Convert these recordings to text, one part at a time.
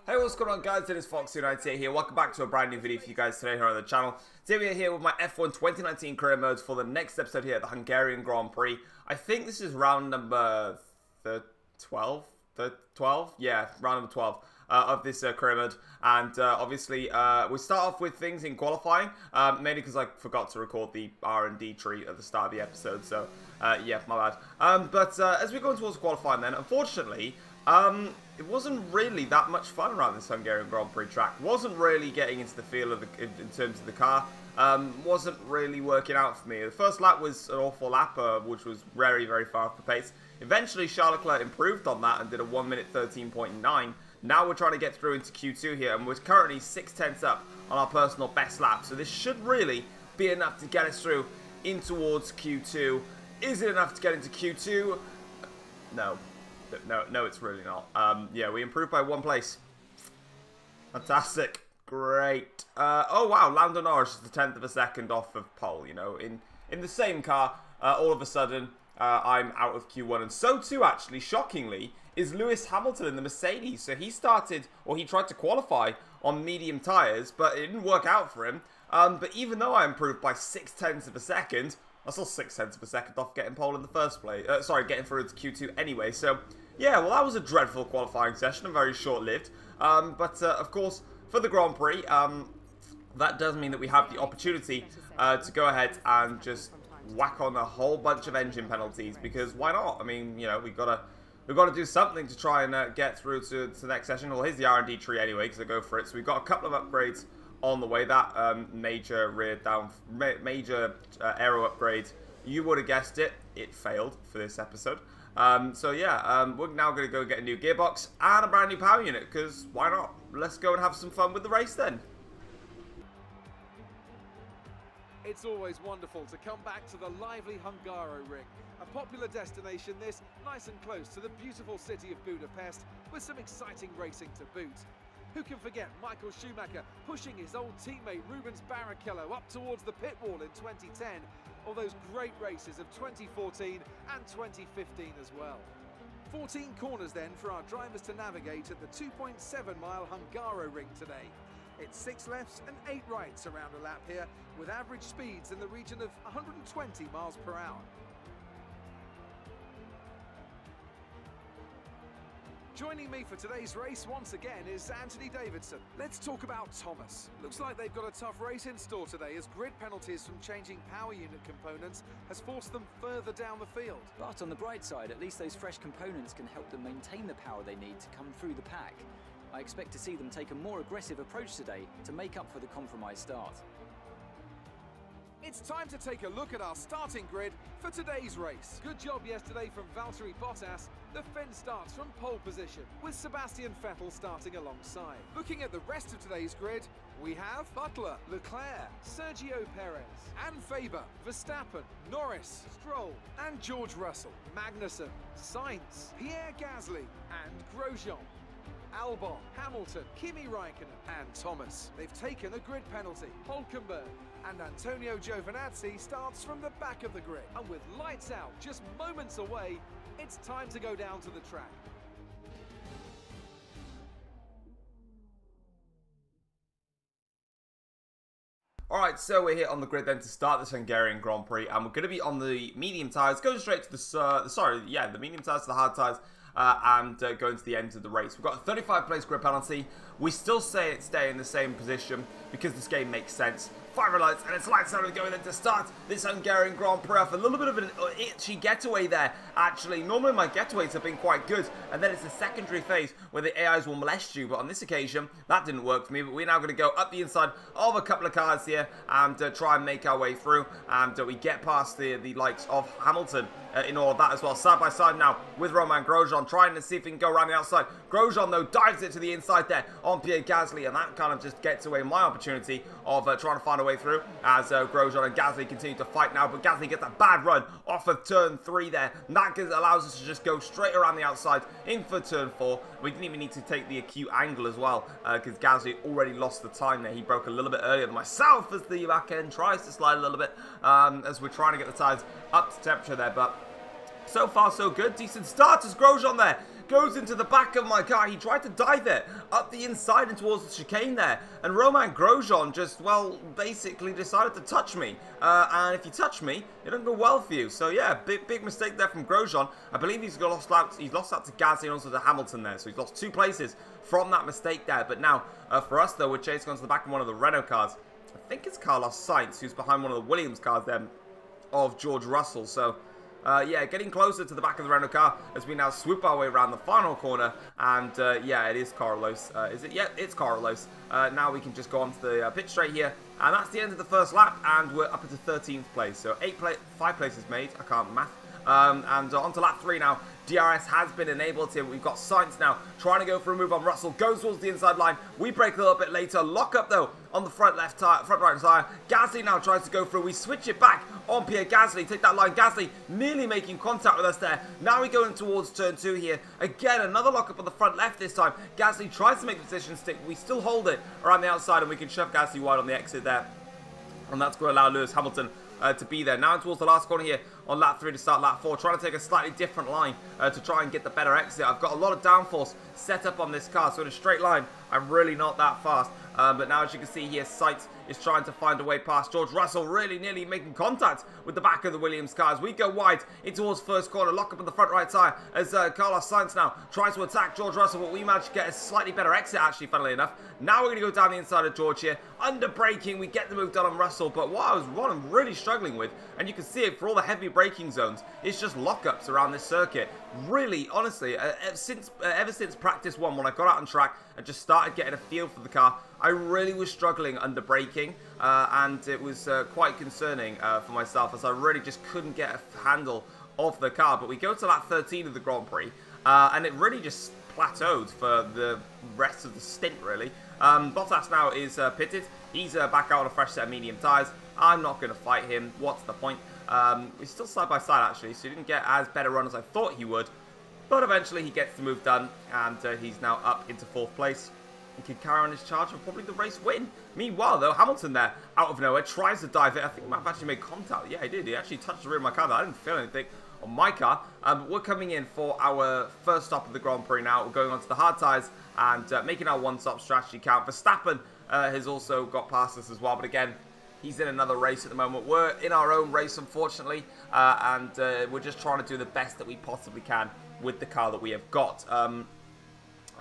Hey, what's going on, guys? It is Fox98 here. Welcome back to a brand new video for you guys today here on the channel. Today we are here with my F1 2019 career modes for the next episode here at the Hungarian Grand Prix. I think this is round number 12? Yeah, round number 12 of this career mode. And obviously, we start off with things in qualifying, mainly because I forgot to record the R&D tree at the start of the episode. So, yeah, my bad. But as we go towards qualifying then, unfortunately, it wasn't really that much fun around this Hungarian Grand Prix track. Wasn't really getting into the feel of the, in terms of the car. Wasn't really working out for me. The first lap was an awful lap, which was very, very far off the pace. Eventually, Charles Leclerc improved on that and did a 1 minute 13.9. Now we're trying to get through into Q2 here, and we're currently 6/10 up on our personal best lap. So this should really be enough to get us through in towards Q2. Is it enough to get into Q2? No. No, it's really not. Yeah, we improved by 1 place. Fantastic. Great. Oh, wow. Lando Norris is a 1/10 of a second off of pole, you know. In the same car, all of a sudden, I'm out of Q1. And so too, actually, shockingly, is Lewis Hamilton in the Mercedes. So he started, or he tried to qualify on medium tyres, but it didn't work out for him. But even though I improved by 6/10 of a second, I was still 6/10 of a second off getting pole in the first place. Sorry, getting through into Q2 anyway. So, yeah, well, that was a dreadful qualifying session and very short-lived. But, of course, for the Grand Prix, that does mean that we have the opportunity to go ahead and just whack on a whole bunch of engine penalties. Because why not? I mean, you know, we've got to do something to try and get through to the next session. Well, here's the R&D tree anyway, because I go for it. So we've got a couple of upgrades on the way. That major aero upgrade, you would have guessed it, it failed for this episode. So yeah, we're now going to go get a new gearbox and a brand new power unit, because why not? Let's go and have some fun with the race then. It's always wonderful to come back to the lively Hungaroring. A popular destination this, nice and close to the beautiful city of Budapest, with some exciting racing to boot. Who can forget Michael Schumacher pushing his old teammate Rubens Barrichello up towards the pit wall in 2010, or those great races of 2014 and 2015 as well. 14 corners then for our drivers to navigate at the 2.7-mile Hungaroring today. It's 6 lefts and 8 rights around a lap here, with average speeds in the region of 120 miles per hour. Joining me for today's race once again is Anthony Davidson. Let's talk about Thomas. Looks like they've got a tough race in store today, as grid penalties from changing power unit components has forced them further down the field. But on the bright side, at least those fresh components can help them maintain the power they need to come through the pack. I expect to see them take a more aggressive approach today to make up for the compromised start. It's time to take a look at our starting grid for today's race. Good job yesterday from Valtteri Bottas. The Finn starts from pole position, with Sebastian Vettel starting alongside. Looking at the rest of today's grid, we have Butler, Leclerc, Sergio Perez, and Faber, Verstappen, Norris, Stroll, and George Russell, Magnussen, Sainz, Pierre Gasly, and Grosjean. Albon, Hamilton, Kimi Raikkonen, and Thomas. They've taken a grid penalty. Hulkenberg and Antonio Giovinazzi starts from the back of the grid. And with lights out just moments away, it's time to go down to the track. Alright, so we're here on the grid then to start this Hungarian Grand Prix, and we're going to be on the medium tyres, going straight to the medium tyres to the hard tyres. And going to the end of the race. We've got a 35 place grid penalty. We still stay in the same position because this game makes sense. 5 lights, and it's lights out going then to start this Hungarian Grand Prix off. A little bit of an itchy getaway there, actually. Normally my getaways have been quite good, and then it's the secondary phase where the AIs will molest you, but on this occasion, that didn't work for me. But we're now going to go up the inside of a couple of cars here and try and make our way through, and we get past the likes of Hamilton in all of that as well. Side by side now with Romain Grosjean, trying to see if he can go around the outside. Grosjean, though, dives it to the inside there on Pierre Gasly, and that kind of just gets away my opportunity of trying to find a way through as Grosjean and Gasly continue to fight now, but Gasly gets a bad run off of turn 3 there, and that allows us to just go straight around the outside in for turn 4. We didn't even need to take the acute angle as well, because Gasly already lost the time there. He broke a little bit earlier than myself as the back end tries to slide a little bit as we're trying to get the tyres up to temperature there, but so far so good. Decent start as Grosjean there goes into the back of my car. He tried to dive it up the inside and towards the chicane there. And Roman Grosjean just, well, basically decided to touch me. And if you touch me, it doesn't go well for you. So yeah, big mistake there from Grosjean. I believe he's lost out to Gasly and also to Hamilton there. So he's lost 2 places from that mistake there. But now, for us though, we're chasing onto the back of one of the Renault cars. I think it's Carlos Sainz who's behind one of the Williams cars there of George Russell. So yeah, getting closer to the back of the Renault car as we now swoop our way around the final corner. And yeah, it is Carlos. Is it? Yeah, it's Carlos. Now we can just go onto the pit straight here. And that's the end of the first lap. And we're up into 13th place. So 5 places made. I can't math. And on to lap 3 now. DRS has been enabled here. We've got Sainz now trying to go for a move on Russell. Goes towards the inside line. We break a little bit later. Lock up though on the front right tire. Gasly now tries to go through. We switch it back on Pierre Gasly. Take that line. Gasly nearly making contact with us there. Now we're going towards turn 2 here. Again, another lock up on the front left this time. Gasly tries to make the position stick. We still hold it around the outside and we can shove Gasly wide on the exit there. And that's going to allow Lewis Hamilton to be there. Now towards the last corner here on lap 3 to start lap 4. Trying to take a slightly different line to try and get the better exit. I've got a lot of downforce set up on this car. So in a straight line, I'm really not that fast. But now as you can see here, Sainz is trying to find a way past George Russell. Really nearly making contact with the back of the Williams car. As we go wide in towards first corner. Lock up in the front right tyre as Carlos Sainz now tries to attack George Russell. But we managed to get a slightly better exit actually, funnily enough. Now we're going to go down the inside of George here. Under braking, we get the move done on Russell. But what I'm really struggling with, and you can see it for all the heavy braking zones, it's just lockups around this circuit. Really, honestly, ever since practice 1, when I got out on track and just started getting a feel for the car, I really was struggling under braking, and it was quite concerning for myself, as I really just couldn't get a handle of the car. But we go to lap 13 of the Grand Prix, and it really just plateaued for the rest of the stint, really. Bottas now is pitted. He's back out on a fresh set of medium tyres. I'm not going to fight him. What's the point? We're still side by side, actually, so he didn't get as better run as I thought he would. But eventually he gets the move done, and he's now up into 4th place. He can carry on his charge and probably the race win. Meanwhile, though, Hamilton there, out of nowhere, tries to dive it. I think he might have actually made contact. Yeah, he did. He actually touched the rear of my car. I didn't feel anything on my car. But we're coming in for our first stop of the Grand Prix now. We're going on to the hard tyres and making our one-stop strategy count. Verstappen has also got past us as well. But again, he's in another race at the moment. We're in our own race, unfortunately. And we're just trying to do the best that we possibly can with the car that we have got.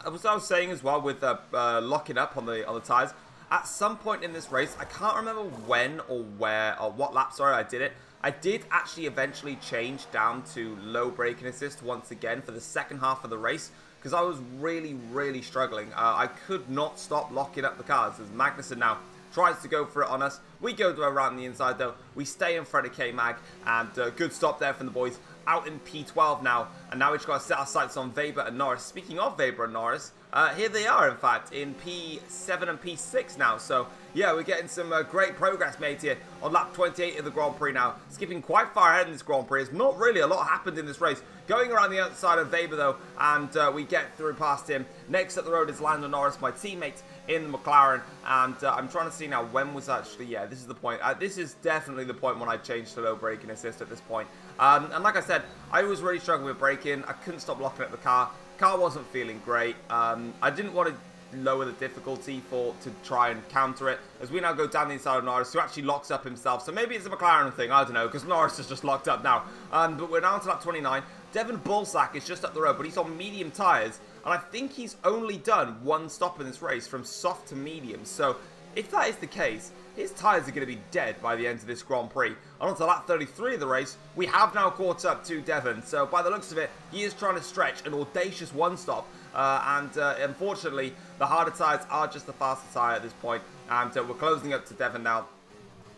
As I was saying as well, with locking up on the tyres, at some point in this race, I can't remember when or where or what lap, sorry, I did it. I did actually eventually change down to low braking assist once again for the second half of the race, because I was really struggling. I could not stop locking up the cars, as Magnussen now tries to go for it on us. We go around the inside though. We stay in front of K-Mag, and good stop there from the boys. Out in P12 now, and now we've just got to set our sights on Weber and Norris. Speaking of Weber and Norris, here they are, in fact, in P7 and P6 now. So, yeah, we're getting some great progress made here on lap 28 of the Grand Prix now. Skipping quite far ahead in this Grand Prix. It's not really a lot happened in this race. Going around the outside of Weber, though, and we get through past him. Next up the road is Lando Norris, my teammate in the McLaren, and I'm trying to see now when was actually, yeah, this is the point. This is definitely the point when I changed to low braking assist at this point. And like I said, I was really struggling with braking. I couldn't stop locking up the car. Car wasn't feeling great. I didn't want to lower the difficulty to try and counter it, as we now go down the inside of Norris, who actually locks up himself. So maybe it's a McLaren thing, I don't know, because Norris is just locked up now. But we're now to lap 29. Devon Bullsack is just up the road, but he's on medium tyres, and I think he's only done one stop in this race from soft to medium. So if that is the case, his tyres are going to be dead by the end of this Grand Prix. And on to lap 33 of the race, we have now caught up to Devon. So by the looks of it, he is trying to stretch an audacious one-stop. Unfortunately, the harder tyres are just the faster tyre at this point. And we're closing up to Devon now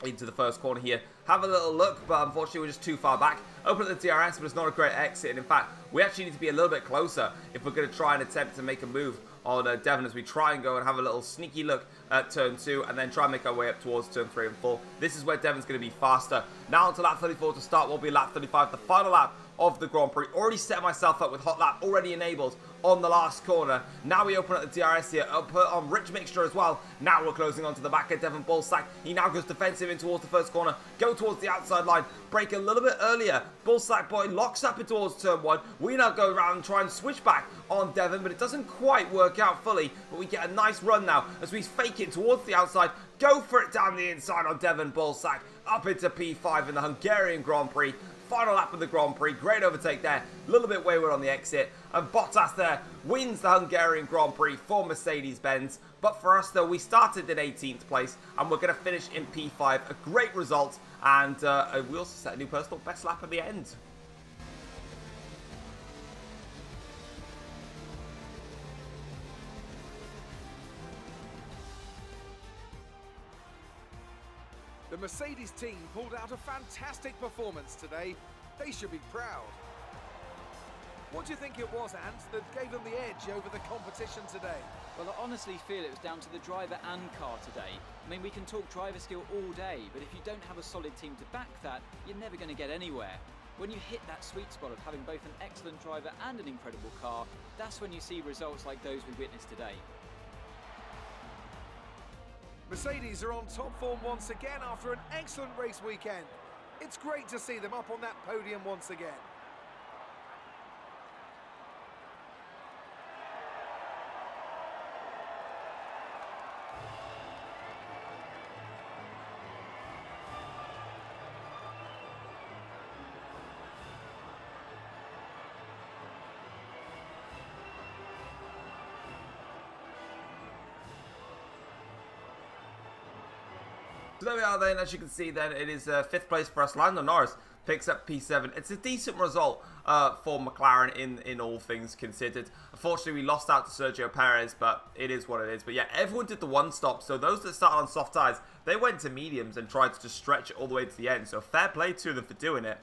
into the first corner here. Have a little look, but unfortunately we're just too far back. Open at the DRS, but it's not a great exit. And in fact, we actually need to be a little bit closer if we're going to try and attempt to make a move on Devon, as we try and go and have a little sneaky look at turn 2 and then try and make our way up towards turn 3 and 4. This is where Devon's going to be faster. Now on to lap 34 to start will be lap 35, the final lap of the Grand Prix. Already set myself up with hot lap already enabled on the last corner. Now we open up the DRS here, put on Rich Mixture as well. Now we're closing onto the back of Devon Bullsack. He now goes defensive in towards the first corner, go towards the outside line, break a little bit earlier. Bullsack boy locks up in towards turn 1. We now go around and try and switch back on Devon, but it doesn't quite work out fully. But we get a nice run now as we fake it towards the outside, go for it down the inside on Devon Bullsack, up into P5 in the Hungarian Grand Prix. Final lap of the Grand Prix, great overtake there, a little bit wayward on the exit, and Bottas there wins the Hungarian Grand Prix for Mercedes-Benz. But for us though, we started in 18th place, and we're going to finish in P5, a great result, and we also set a new personal best lap at the end. The Mercedes team pulled out a fantastic performance today. They should be proud. What do you think it was, Ant, that gave them the edge over the competition today? Well, I honestly feel it was down to the driver and car today. I mean, we can talk driver skill all day, but if you don't have a solid team to back that, you're never going to get anywhere. When you hit that sweet spot of having both an excellent driver and an incredible car, that's when you see results like those we witnessed today. Mercedes are on top form once again after an excellent race weekend. It's great to see them up on that podium once again. So there we are then, as you can see then, it is 5th place for us. Lando Norris picks up P7. It's a decent result for McLaren in all things considered. Unfortunately, we lost out to Sergio Perez, but it is what it is. But yeah, everyone did the one stop, so those that started on soft tyres, they went to mediums and tried to just stretch it all the way to the end. So fair play to them for doing it.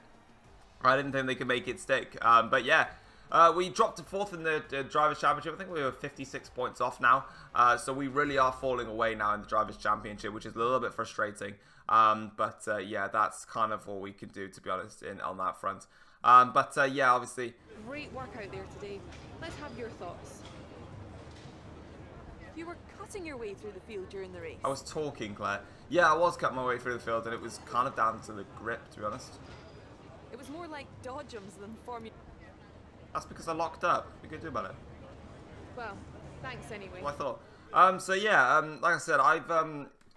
I didn't think they could make it stick. But yeah. We dropped to 4th in the Drivers' Championship. I think we were 56 points off now. So we really are falling away now in the Drivers' Championship, which is a little bit frustrating. Yeah, that's kind of all we can do, to be honest, on that front. Yeah, obviously. Great work out there today. Let's have your thoughts. You were cutting your way through the field during the race. I was talking, Claire. Yeah, I was cutting my way through the field, and it was kind of down to the grip, to be honest. It was more like dodgems than Formula... That's because I locked up. What are you going to do about it? Well, thanks anyway. Well, I thought. So yeah, like I said, I've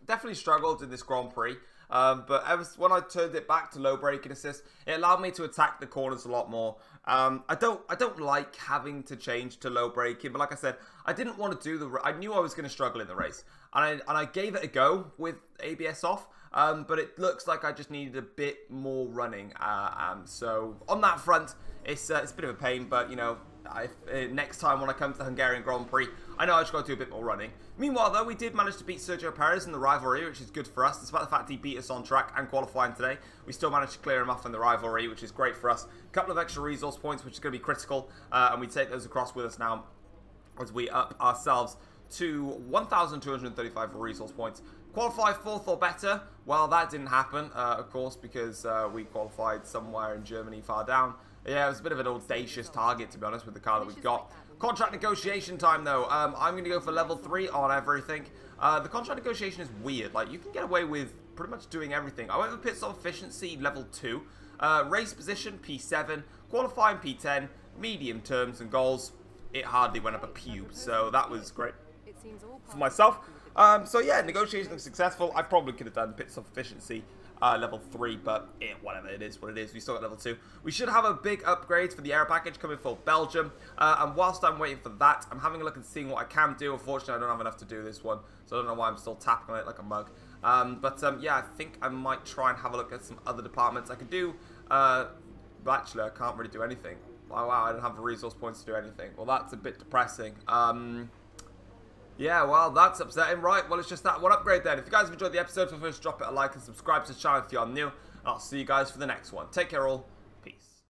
definitely struggled in this Grand Prix. But when I turned it back to low braking assist, it allowed me to attack the corners a lot more. I don't like having to change to low braking, but like I said, I didn't want to do I knew I was going to struggle in the race, and I gave it a go with ABS off. But it looks like I just needed a bit more running. So on that front, it's a bit of a pain, but you know, next time when I come to the Hungarian Grand Prix, I know I just got to do a bit more running. Meanwhile, though, we did manage to beat Sergio Perez in the rivalry, which is good for us. Despite the fact he beat us on track and qualifying today, we still managed to clear him off in the rivalry, which is great for us. A couple of extra resource points, which is going to be critical, and we take those across with us now as we up ourselves to 1,235 resource points. Qualify 4th or better. Well, that didn't happen, of course, because we qualified somewhere in Germany far down. Yeah, it was a bit of an audacious target, to be honest, with the car that we've got. Contract negotiation time, though. I'm going to go for level 3 on everything. The contract negotiation is weird. Like, you can get away with pretty much doing everything. I went for pit stop efficiency, level 2. Race position, P7. Qualifying, P10. Medium terms and goals, it hardly went up a pube. So that was great for myself. So yeah, negotiation was successful. I probably could have done pit stop efficiency level 3, but whatever, it is what it is. We still got level 2. We should have a big upgrade for the air package coming for Belgium. And whilst I'm waiting for that, I'm having a look and seeing what I can do. Unfortunately, I don't have enough to do this one, so I don't know why I'm still tapping on it like a mug. Yeah, I think I might try and have a look at some other departments I could do. But actually, I can't really do anything. Oh, wow, I don't have the resource points to do anything. Well, that's a bit depressing. Yeah, well, that's upsetting. Right, well, it's just that one upgrade then. If you guys have enjoyed the episode, feel free to drop it a like and subscribe to the channel if you're new. And I'll see you guys for the next one. Take care, all.